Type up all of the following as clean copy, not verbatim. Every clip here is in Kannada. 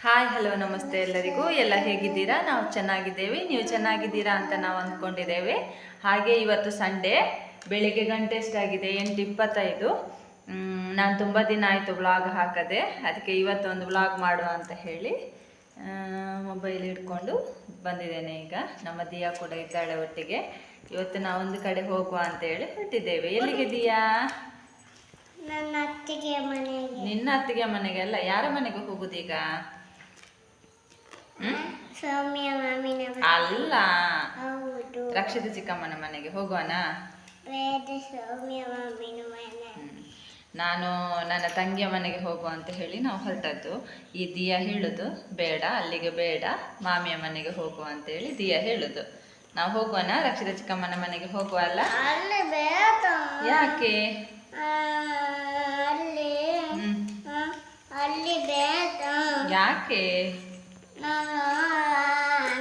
ಹಾಯ್ ಹಲೋ ನಮಸ್ತೆ ಎಲ್ಲರಿಗೂ. ಎಲ್ಲ ಹೇಗಿದ್ದೀರಾ? ನಾವು ಚೆನ್ನಾಗಿದ್ದೇವೆ, ನೀವು ಚೆನ್ನಾಗಿದ್ದೀರಾ ಅಂತ ನಾವು ಅಂದ್ಕೊಂಡಿದ್ದೇವೆ. ಹಾಗೆ ಇವತ್ತು ಸಂಡೇ, ಬೆಳಿಗ್ಗೆ ಗಂಟೆ ಎಷ್ಟಾಗಿದೆ? 8:25. ನಾನು ತುಂಬ ದಿನ ಆಯಿತು ವ್ಲಾಗ್ ಹಾಕದೆ, ಅದಕ್ಕೆ ಇವತ್ತೊಂದು ವ್ಲಾಗ್ ಮಾಡುವ ಅಂತ ಹೇಳಿ ಮೊಬೈಲ್ ಹಿಡ್ಕೊಂಡು ಬಂದಿದ್ದೇನೆ. ಈಗ ನಮ್ಮ ದಿಯಾ ಕೂಡ ಇದ್ದಾಳೆ ಒಟ್ಟಿಗೆ. ಇವತ್ತು ನಾವೊಂದು ಕಡೆ ಹೋಗುವ ಅಂತ ಹೇಳಿ ಹೊರಟಿದ್ದೇವೆ. ಎಲ್ಲಿಗೆ ದಿಯಾ? ನನ್ನ ಅತ್ತಿಗೆ ಮನೆಗೆ. ನಿನ್ನ ಅತ್ತಿಗೆ ಮನೆಗೆ ಅಲ್ಲ, ಯಾರ ಮನೆಗೆ ಹೋಗುದೀಗ? ಸೌಮ್ಯ ಮಾಮಿನ ಅಲ್ಲ, ಹೌದು, ರಕ್ಷಿತ ಚಿಕ್ಕಮ್ಮನ ಮನೆಗೆ ಹೋಗೋಣ. ಸೌಮ್ಯ ಮಾಮಿನ ಮನೆ. ನಾನು ನನ್ನ ತಂಗಿಯ ಮನೆಗೆ ಹೋಗುವ ಅಂತ ಹೇಳಿ ನಾವು ಹೊರಟದ್ದು. ಈ ದಿಯಾ ಹೇಳುದು ಬೇಡ, ಅಲ್ಲಿಗೆ ಬೇಡ, ಮಾಮಿಯ ಮನೆಗೆ ಹೋಗುವ ಅಂತ ಹೇಳಿ ದಿಯಾ ಹೇಳುದು. ನಾವು ಹೋಗುವನ ರಕ್ಷಿತ ಚಿಕ್ಕಮ್ಮನ ಮನೆಗೆ ಹೋಗುವ ಅಲ್ಲ? ಅಲ್ಲಿ ಬೇಡ. ಯಾಕೆ? ಅಲ್ಲಿ ಅಲ್ಲಿ ಬೇಡ. ಯಾಕೆ?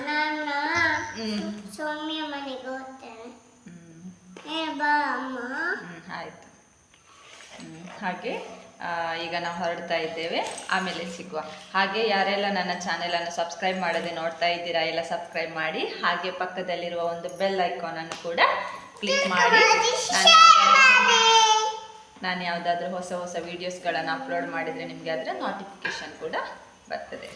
ನಾನು ಸೌಮ್ಯ ಮನೆಗೆ ಹೋಗ್ತೇನೆ. ಬಾ ಅಮ್ಮ. ಆಯ್ತು. ಹಾಗೆ ಈಗ ನಾವು ಹೊರಡ್ತಾ ಇದ್ದೇವೆ, ಆಮೇಲೆ ಸಿಗುವ. ಹಾಗೆ ಯಾರೆಲ್ಲ ನನ್ನ ಚಾನೆಲನ್ನು ಸಬ್ಸ್ಕ್ರೈಬ್ ಮಾಡದೆ ನೋಡ್ತಾ ಇದ್ದೀರಾ ಎಲ್ಲ ಸಬ್ಸ್ಕ್ರೈಬ್ ಮಾಡಿ. ಹಾಗೆ ಪಕ್ಕದಲ್ಲಿರುವ ಒಂದು ಬೆಲ್ ಐಕಾನನ್ನು ಕೂಡ ಕ್ಲಿಕ್ ಮಾಡಿ. ನಾನು ಯಾವುದಾದ್ರೂ ಹೊಸ ಹೊಸ ವೀಡಿಯೋಸ್ಗಳನ್ನು ಅಪ್ಲೋಡ್ ಮಾಡಿದರೆ ನಿಮಗೆ ಅದರ ನೋಟಿಫಿಕೇಶನ್ ಕೂಡ ಬರ್ತದೆ.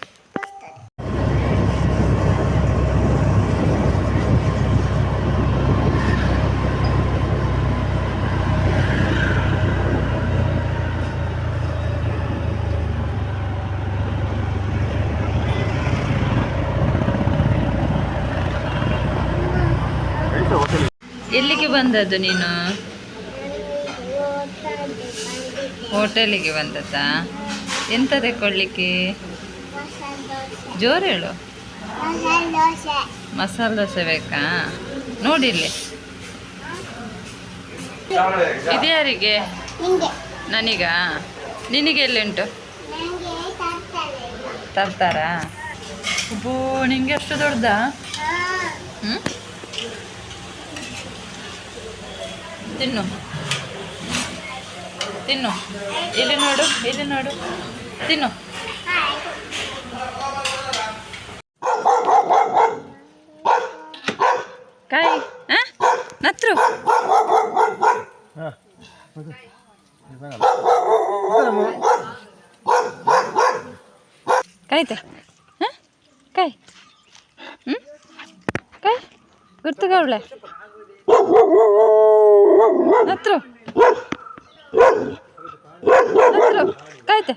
ಎಲ್ಲಿಗೆ ಬಂದದ್ದು ನೀನು? ಹೋಟೆಲಿಗೆ ಬಂದದ್ದಾ? ಎಂತ ತೆಕ್ಕೊಳ್ಳಿಕ್ಕೆ? ಜೋರು ಹೇಳು. ಮಸಾಲೆ ದೋಸೆ ಬೇಕಾ? ನೋಡಿಲ್ಲಿ, ಇದು ಯಾರಿಗೆ? ನನಗಾ? ನಿನಗೆ ಎಲ್ಲಿಂಟು? ತರ್ತಾರಾ? ಒಬ್ಬೋ, ನಿಂಗೆ ಅಷ್ಟು ದೊಡ್ಡದಾ? ತಿನ್ನು ತಿನ್ನು, ಇಲ್ಲಿ ನೋಡು, ಇಲ್ಲಿ ನೋಡು, ತಿನ್ನು. ಕಾಯಿ ನತ್ರು ಕಾಯ್ತ ಕಾಯ್ ಕಾಯ್ ಗುರ್ತಗವಳೆ ನತ್ರು ಕಾಯ್ತೆ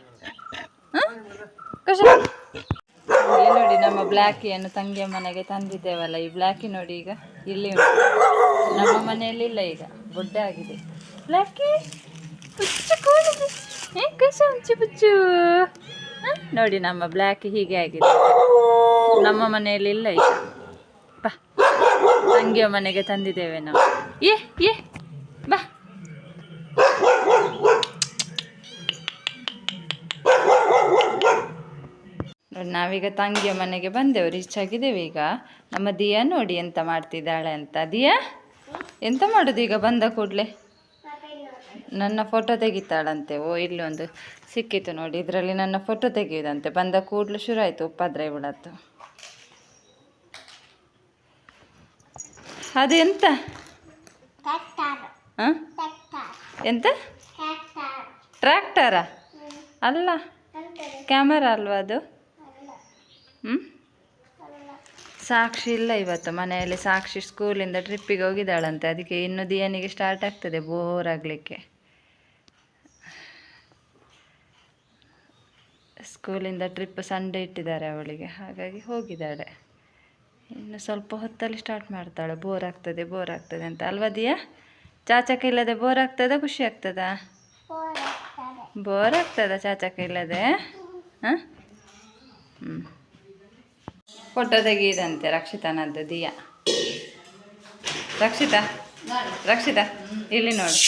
ಖುಷಿ. ನೋಡಿ, ನಮ್ಮ ಬ್ಲ್ಯಾಕಿಯನ್ನು ತಂಗಿಯ ಮನೆಗೆ ತಂದಿದ್ದೇವಲ್ಲ, ಈ ಬ್ಲ್ಯಾಕಿ ನೋಡಿ ಈಗ ಇಲ್ಲಿ ಉಂಟು. ನಮ್ಮ ಮನೆಯಲ್ಲಿ ಇಲ್ಲ, ಈಗ ಬೊಡ್ಡೆ ಆಗಿದೆ. ಬ್ಲ್ಯಾಕಿ ಪುಚ್ಚು ಕೂಡಿದೆ, ಹುಚ್ಚು ಪುಚ್ಚು. ನೋಡಿ, ನಮ್ಮ ಬ್ಲ್ಯಾಕಿ ಹೀಗೆ ಆಗಿದೆ. ನಮ್ಮ ಮನೆಯಲ್ಲಿ ಇಲ್ಲ ಈಗ. ಬಾ, ತಂಗಿಯ ಮನೆಗೆ ತಂದಿದ್ದೇವೆ ನಾವು. ಏ ಬಾ. ನೋಡಿ, ನಾವೀಗ ತಂಗಿಯ ಮನೆಗೆ ಬಂದೆವು, ರೀಚ್ ಆಗಿದ್ದೇವೆ. ಈಗ ನಮ್ಮ ದಿಯಾ ನೋಡಿ ಎಂತ ಮಾಡ್ತಿದ್ದಾಳೆ ಅಂತ. ದಿಯಾ ಎಂತ ಮಾಡೋದು ಈಗ? ಬಂದ ಕೂಡಲೇ ನನ್ನ ಫೋಟೋ ತೆಗಿತಾಳಂತೆ. ಓ, ಇಲ್ಲೊಂದು ಸಿಕ್ಕಿತು ನೋಡಿ, ಇದರಲ್ಲಿ ನನ್ನ ಫೋಟೋ ತೆಗೆಯುವುದಂತೆ. ಬಂದ ಕೂಡಲೇ ಶುರು ಆಯಿತು ಉಪದ್ರ ಇವಳದ್ದು. ಅದು ಎಂತ? ಎಂತ? ಟ್ರ್ಯಾಕ್ಟರಾ? ಅಲ್ಲ, ಕ್ಯಾಮರಾ ಅಲ್ವಾ ಅದು? ಸಾಕ್ಷಿ ಇಲ್ಲ ಇವತ್ತು ಮನೆಯಲ್ಲಿ. ಸಾಕ್ಷಿ ಸ್ಕೂಲಿಂದ ಟ್ರಿಪ್ಪಿಗೆ ಹೋಗಿದ್ದಾಳಂತೆ, ಅದಕ್ಕೆ ಇನ್ನು ದಿಯನಿಗೆ ಸ್ಟಾರ್ಟ್ ಆಗ್ತದೆ ಬೋರ್ ಆಗಲಿಕ್ಕೆ. ಸ್ಕೂಲಿಂದ ಟ್ರಿಪ್ ಸಂಡೇ ಇಟ್ಟಿದ್ದಾರೆ ಅವಳಿಗೆ, ಹಾಗಾಗಿ ಹೋಗಿದ್ದಾಳೆ. ಇನ್ನು ಸ್ವಲ್ಪ ಹೊತ್ತಲ್ಲಿ ಸ್ಟಾರ್ಟ್ ಮಾಡ್ತಾಳೆ. ಬೋರ್ ಆಗ್ತದೆ ಅಂತ ಅಲ್ವಾ ದಿಯಾ? ಚಾಚಕ ಇಲ್ಲದೆ ಬೋರ್ ಆಗ್ತದ? ಖುಷಿ ಆಗ್ತದಾ? ಬೋರ್ ಆಗ್ತದ ಚಾಚಕ ಇಲ್ಲದೆ? ಹಾಂ, ಫೋಟೋ ತೆಗೆಯುದಂತೆ ರಕ್ಷಿತನದ್ದು. ದಿಯಾ, ರಕ್ಷಿತಾ ಇಲ್ಲಿ ನೋಡು.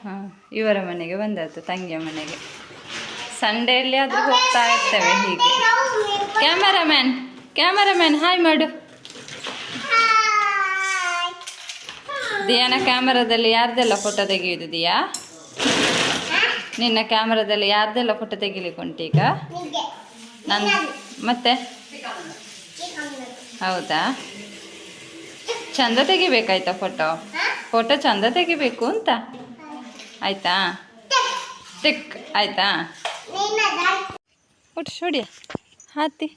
ಹಾಂ, ಇವರ ಮನೆಗೆ ಬಂದದ್ದು, ತಂಗಿಯ ಮನೆಗೆ. ಸಂಡೇಯಲ್ಲಿ ಆದರೂ ಹೋಗ್ತಾ ಇರ್ತೇವೆ ಹೀಗೆ. ಕ್ಯಾಮರಾಮ್ಯಾನ್ ಹಾಯ್ ಮಾಡು. ದಿಯಾನ ಕ್ಯಾಮರಾದಲ್ಲಿ ಯಾರ್ದೆಲ್ಲ ಫೋಟೋ ತೆಗೆಯುವುದು ದಿಯಾ? ನಿನ್ನ ಕ್ಯಾಮರಾದಲ್ಲಿ ಯಾರ್ದೆಲ್ಲ ಫೋಟೋ ತೆಗಿಲಿಕ್ಕೆ ಉಂಟೀಗ? ನಾನು ಮತ್ತೆ ಹೌದಾ, ಚಂದ ತೆಗಿಬೇಕಾಯ್ತಾ ಫೋಟೋ ಚಂದ ತೆಗಿಬೇಕು ಅಂತ ಆಯ್ತಾ? ಟಿಕ್ ಆಯ್ತಾ? ಒಟ್ಟು ಸುಡಿಯ ಹಾತಿ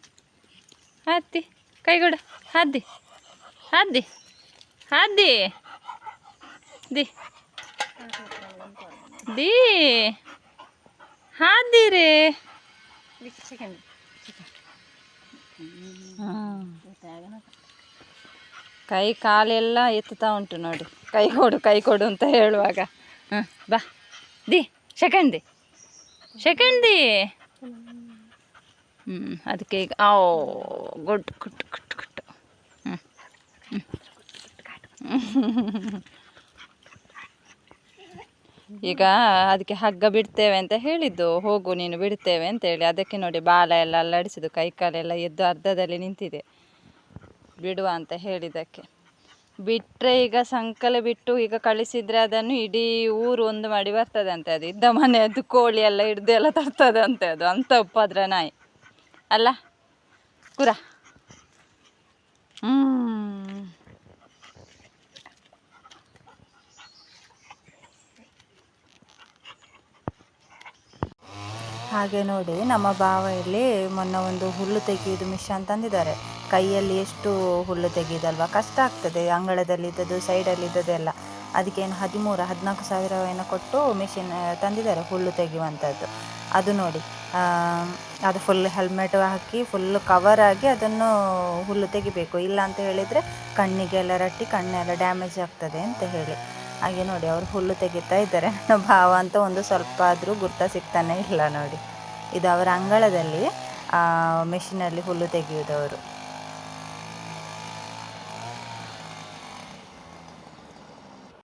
ಹಾತಿ ಕೈಗೊಡ ಹಾದಿ ಹಾದಿ ಹಾದಿ ದಿ ದಿ ಹಾದಿ ರೇ. ಕೈ ಕಾಲೆಲ್ಲ ಎತ್ತುತ್ತಾ ಉಂಟು ನೋಡಿ, ಕೈ ಕೊಡು ಅಂತ ಹೇಳುವಾಗ. ಬಾ ದಿ ಸೆಕೆಂಡ್ ದಿ ಅದಕ್ಕೆ ಈಗ ಗುಡ್ ಕುಟ್ ಕುಟ್ ಕುಟ್. ಈಗ ಅದಕ್ಕೆ ಹಗ್ಗ ಬಿಡ್ತೇವೆ ಅಂತ ಹೇಳಿದ್ದು, ಹೋಗು ನೀನು ಬಿಡ್ತೇವೆ ಅಂತೇಳಿ. ಅದಕ್ಕೆ ನೋಡಿ ಬಾಲ ಎಲ್ಲ ಅಲ್ಲಾಡಿಸಿದ್ದು, ಕೈ ಕಾಲೆಲ್ಲ ಎದ್ದು ಅರ್ಧದಲ್ಲಿ ನಿಂತಿದೆ. ಬಿಡುವ ಅಂತ ಹೇಳಿದ್ದಕ್ಕೆ ಬಿಟ್ಟರೆ ಈಗ ಸಂಕಲೆ ಬಿಟ್ಟು ಈಗ ಕಳಿಸಿದರೆ ಅದನ್ನು ಇಡೀ ಊರು ಒಂದು ಮಾಡಿ ಬರ್ತದೆ ಅಂತೆ. ಅದು ಇದ್ದ ಮನೆಯದ್ದು ಕೋಳಿ ಎಲ್ಲ ಹಿಡ್ದು ಎಲ್ಲ ತರ್ತದೆ ಅಂತೆ. ಅದು ಅಂಥ ಉಪದ್ರ ನಾಯಿ ಅಲ್ಲ ಕುರ. ಹಾಗೆ ನೋಡಿ ನಮ್ಮ ಬಾವ ಇಲ್ಲಿ ಮೊನ್ನೆ ಒಂದು ಹುಲ್ಲು ತೆಗೆಯೋದು ಮಿಷನ್ ತಂದಿದ್ದಾರೆ. ಕೈಯಲ್ಲಿ ಎಷ್ಟು ಹುಲ್ಲು ತೆಗೆಯೋದಲ್ವ, ಕಷ್ಟ ಆಗ್ತದೆ. ಅಂಗಳದಲ್ಲಿದ್ದದ್ದು ಸೈಡಲ್ಲಿದ್ದದೆಲ್ಲ ಅದಕ್ಕೇನು 13-14 ಸಾವಿರ ಏನೋ ಕೊಟ್ಟು ಮಿಷಿನ್ ತಂದಿದ್ದಾರೆ ಹುಲ್ಲು ತೆಗೆಯುವಂಥದ್ದು. ಅದು ನೋಡಿ, ಅದು ಫುಲ್ ಹೆಲ್ಮೆಟ್ ಹಾಕಿ ಫುಲ್ ಕವರ್ ಆಗಿ ಅದನ್ನು ಹುಲ್ಲು ತೆಗಿಬೇಕು. ಇಲ್ಲ ಅಂತ ಹೇಳಿದರೆ ಕಣ್ಣಿಗೆಲ್ಲ ರಟ್ಟಿ ಕಣ್ಣೆಲ್ಲ ಡ್ಯಾಮೇಜ್ ಆಗ್ತದೆ ಅಂತ ಹೇಳಿ. ಹಾಗೆ ನೋಡಿ ಅವರು ಹುಲ್ಲು ತೆಗಿತಾ ಇದ್ದಾರೆ. ನನ್ನ ಭಾವ ಅಂತ ಒಂದು ಸ್ವಲ್ಪ ಆದರೂ ಗುರ್ತ ಸಿಗ್ತಾನೆ ಇಲ್ಲ ನೋಡಿ. ಇದು ಅವರ ಅಂಗಳದಲ್ಲಿ ಮೆಷಿನಲ್ಲಿ ಹುಲ್ಲು ತೆಗೆಯುವುದವರು.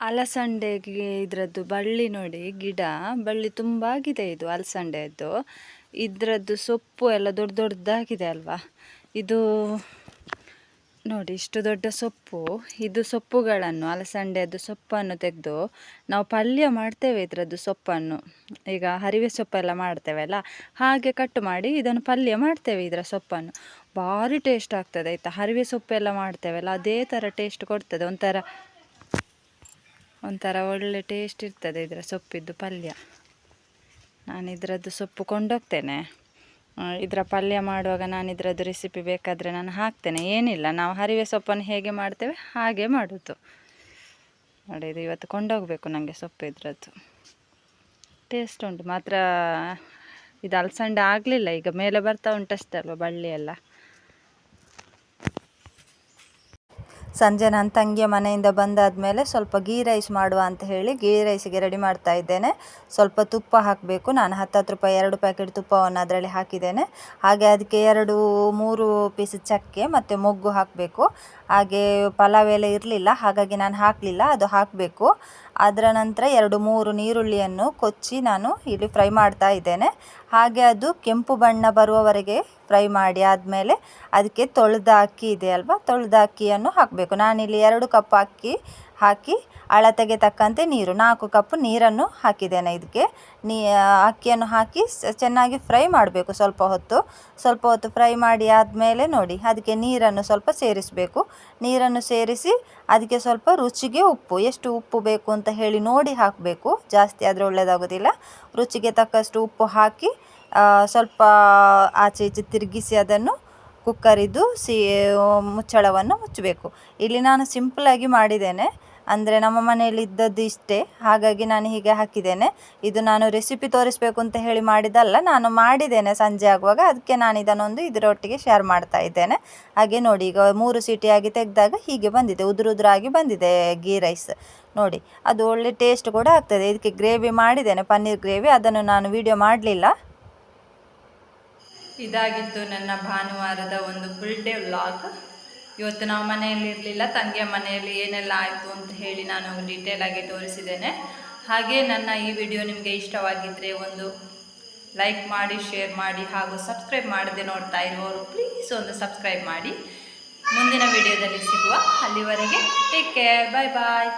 ಅಲಸಂಡೆಗೆ ಇದರದ್ದು ಬಳ್ಳಿ ನೋಡಿ, ಬಳ್ಳಿ ತುಂಬ ಆಗಿದೆ ಇದು ಅಲಸಂಡೆಯದ್ದು. ಇದರದ್ದು ಸೊಪ್ಪು ಎಲ್ಲ ದೊಡ್ಡದಾಗಿದೆ ಅಲ್ವಾ. ಇದು ನೋಡಿ ಇಷ್ಟು ದೊಡ್ಡ ಸೊಪ್ಪು. ಇದು ಸೊಪ್ಪುಗಳನ್ನು, ಅಲಸಂಡೆಯದ್ದು ಸೊಪ್ಪನ್ನು ತೆಗೆದು ನಾವು ಪಲ್ಯ ಮಾಡ್ತೇವೆ. ಇದರದ್ದು ಸೊಪ್ಪನ್ನು ಈಗ ಹರಿವೆ ಸೊಪ್ಪೆಲ್ಲ ಮಾಡ್ತೇವೆ ಅಲ್ಲ, ಹಾಗೆ ಕಟ್ ಮಾಡಿ ಇದನ್ನು ಪಲ್ಯ ಮಾಡ್ತೇವೆ. ಇದರ ಸೊಪ್ಪನ್ನು ಭಾರಿ ಟೇಸ್ಟ್ ಆಗ್ತದೆ ಆಯಿತಾ. ಹರಿವೆ ಸೊಪ್ಪೆಲ್ಲ ಮಾಡ್ತೇವಲ್ಲ ಅದೇ ಥರ ಟೇಸ್ಟ್ ಕೊಡ್ತದೆ. ಒಂಥರ ಒಳ್ಳೆ ಟೇಸ್ಟ್ ಇರ್ತದೆ ಇದರ ಸೊಪ್ಪಿದ್ದು ಪಲ್ಯ. ನಾನು ಇದರದ್ದು ಸೊಪ್ಪು ಕೊಂಡೋಗ್ತೇನೆ. ಇದರ ಪಲ್ಯ ಮಾಡುವಾಗ ನಾನು ಇದರದ್ದು ರೆಸಿಪಿ ಬೇಕಾದರೆ ನಾನು ಹಾಕ್ತೇನೆ. ಏನಿಲ್ಲ, ನಾವು ಹರಿವೆ ಸೊಪ್ಪನ್ನು ಹೇಗೆ ಮಾಡ್ತೇವೆ ಹಾಗೆ ಮಾಡೋದು ನೋಡಿ. ಇದು ಇವತ್ತು ಕೊಂಡೋಗಬೇಕು ನನಗೆ ಸೊಪ್ಪು. ಇದರದ್ದು ಟೇಸ್ಟ್ ಉಂಟು ಮಾತ್ರ. ಇದು ಅಲಸಂಡೆ ಆಗಲಿಲ್ಲ, ಈಗ ಮೇಲೆ ಬರ್ತಾ ಉಂಟಷ್ಟೇ ಅಲ್ವ ಬಳ್ಳಿ ಎಲ್ಲ. ಸಂಜೆ ನನ್ನ ತಂಗಿಯ ಮನೆಯಿಂದ ಬಂದಾದಮೇಲೆ ಸ್ವಲ್ಪ ಗೀ ರೈಸ್ ಮಾಡುವ ಅಂತ ಹೇಳಿ ಗೀ ರೈಸಿಗೆ ರೆಡಿ ಮಾಡ್ತಾ ಇದ್ದೇನೆ. ಸ್ವಲ್ಪ ತುಪ್ಪ ಹಾಕಬೇಕು. ನಾನು 10 ರೂಪಾಯಿ 2 ಪ್ಯಾಕೆಟ್ ತುಪ್ಪವನ್ನು ಅದರಲ್ಲಿ ಹಾಕಿದ್ದೇನೆ. ಹಾಗೆ ಅದಕ್ಕೆ 2-3 ಪೀಸ್ ಚಕ್ಕೆ ಮತ್ತು ಮೊಗ್ಗು ಹಾಕಬೇಕು. ಹಾಗೆ ಪಲಾವ್ ಎಲೆ ಇರಲಿಲ್ಲ, ಹಾಗಾಗಿ ನಾನು ಹಾಕಲಿಲ್ಲ, ಅದು ಹಾಕಬೇಕು. ಅದರ ನಂತರ 2-3 ನೀರುಳ್ಳಿಯನ್ನು ಕೊಚ್ಚಿ ನಾನು ಇಲ್ಲಿ ಫ್ರೈ ಮಾಡ್ತಾ ಇದ್ದೇನೆ. ಹಾಗೆ ಅದು ಕೆಂಪು ಬಣ್ಣ ಬರುವವರೆಗೆ ಫ್ರೈ ಮಾಡಿ ಆದಮೇಲೆ ಅದಕ್ಕೆ ತೊಳೆದ ಅಕ್ಕಿ ಇದೆ ಅಲ್ವಾ, ತೊಳೆದ ಅಕ್ಕಿಯನ್ನು ಹಾಕಬೇಕು. ನಾನಿಲ್ಲಿ 2 ಕಪ್ ಅಕ್ಕಿ ಹಾಕಿ ಅಳತೆಗೆ ತಕ್ಕಂತೆ ನೀರು 4 ಕಪ್ ನೀರನ್ನು ಹಾಕಿದ್ದೇನೆ. ಇದಕ್ಕೆ ಅಕ್ಕಿಯನ್ನು ಹಾಕಿ ಚೆನ್ನಾಗಿ ಫ್ರೈ ಮಾಡಬೇಕು. ಸ್ವಲ್ಪ ಹೊತ್ತು ಫ್ರೈ ಮಾಡಿ ಆದಮೇಲೆ ನೋಡಿ ಅದಕ್ಕೆ ನೀರನ್ನು ಸ್ವಲ್ಪ ಸೇರಿಸಬೇಕು. ನೀರನ್ನು ಸೇರಿಸಿ ಅದಕ್ಕೆ ಸ್ವಲ್ಪ ರುಚಿಗೆ ಉಪ್ಪು, ಎಷ್ಟು ಉಪ್ಪು ಬೇಕು ಅಂತ ಹೇಳಿ ನೋಡಿ ಹಾಕಬೇಕು. ಜಾಸ್ತಿ ಆದರೆ ಒಳ್ಳೆಯದಾಗೋದಿಲ್ಲ. ರುಚಿಗೆ ತಕ್ಕಷ್ಟು ಉಪ್ಪು ಹಾಕಿ ಸ್ವಲ್ಪ ಆಚೆ ಈಚೆ ತಿರುಗಿಸಿ ಅದನ್ನು ಕುಕ್ಕರಿದ್ದು ಮುಚ್ಚಳವನ್ನು ಮುಚ್ಚಬೇಕು. ಇಲ್ಲಿ ನಾನು ಸಿಂಪಲಾಗಿ ಮಾಡಿದ್ದೇನೆ, ಅಂದರೆ ನಮ್ಮ ಮನೆಯಲ್ಲಿ ಇದ್ದದ್ದು ಇಷ್ಟೇ, ಹಾಗಾಗಿ ನಾನು ಹೀಗೆ ಹಾಕಿದ್ದೇನೆ. ಇದು ನಾನು ರೆಸಿಪಿ ತೋರಿಸಬೇಕು ಅಂತ ಹೇಳಿ ಮಾಡಿದ್ದಲ್ಲ, ನಾನು ಮಾಡಿದ್ದೇನೆ ಸಂಜೆ ಆಗುವಾಗ, ಅದಕ್ಕೆ ನಾನು ಇದನ್ನೊಂದು ಇದರೊಟ್ಟಿಗೆ ಶೇರ್ ಮಾಡ್ತಾ ಇದ್ದೇನೆ. ಹಾಗೆ ನೋಡಿ ಈಗ 3 ಸೀಟಿಯಾಗಿ ತೆಗೆದಾಗ ಹೀಗೆ ಬಂದಿದೆ, ಉದುರಾಗಿ ಬಂದಿದೆ ಗೀ ರೈಸ್ ನೋಡಿ. ಅದು ಒಳ್ಳೆ ಟೇಸ್ಟ್ ಕೂಡ ಆಗ್ತದೆ. ಇದಕ್ಕೆ ಗ್ರೇವಿ ಮಾಡಿದ್ದೇನೆ, ಪನ್ನೀರ್ ಗ್ರೇವಿ, ಅದನ್ನು ನಾನು ವಿಡಿಯೋ ಮಾಡಲಿಲ್ಲ. ಇದಾಗಿತ್ತು ನನ್ನ ಭಾನುವಾರದ ಒಂದು ಫುಲ್ ಡೇ ವ್ಲಾಗ್. ಇವತ್ತು ನಾವು ಮನೆಯಲ್ಲಿ ಇರಲಿಲ್ಲ, ತಂಗಿಯ ಮನೆಯಲ್ಲಿ ಏನೆಲ್ಲ ಆಯಿತು ಅಂತ ಹೇಳಿ ನಾನು ಡೀಟೇಲಾಗಿ ತೋರಿಸಿದ್ದೇನೆ. ಹಾಗೆ ನನ್ನ ಈ ವಿಡಿಯೋ ನಿಮಗೆ ಇಷ್ಟವಾಗಿದ್ದರೆ ಒಂದು ಲೈಕ್ ಮಾಡಿ, ಶೇರ್ ಮಾಡಿ, ಹಾಗೂ ಸಬ್ಸ್ಕ್ರೈಬ್ ಮಾಡದೆ ನೋಡ್ತಾ ಇರುವವರು ಪ್ಲೀಸ್ ಒಂದು ಸಬ್ಸ್ಕ್ರೈಬ್ ಮಾಡಿ. ಮುಂದಿನ ವಿಡಿಯೋದಲ್ಲಿ ಸಿಗುವ, ಅಲ್ಲಿವರೆಗೆ ಟೇಕ್ ಕೇರ್, ಬಾಯ್ ಬಾಯ್.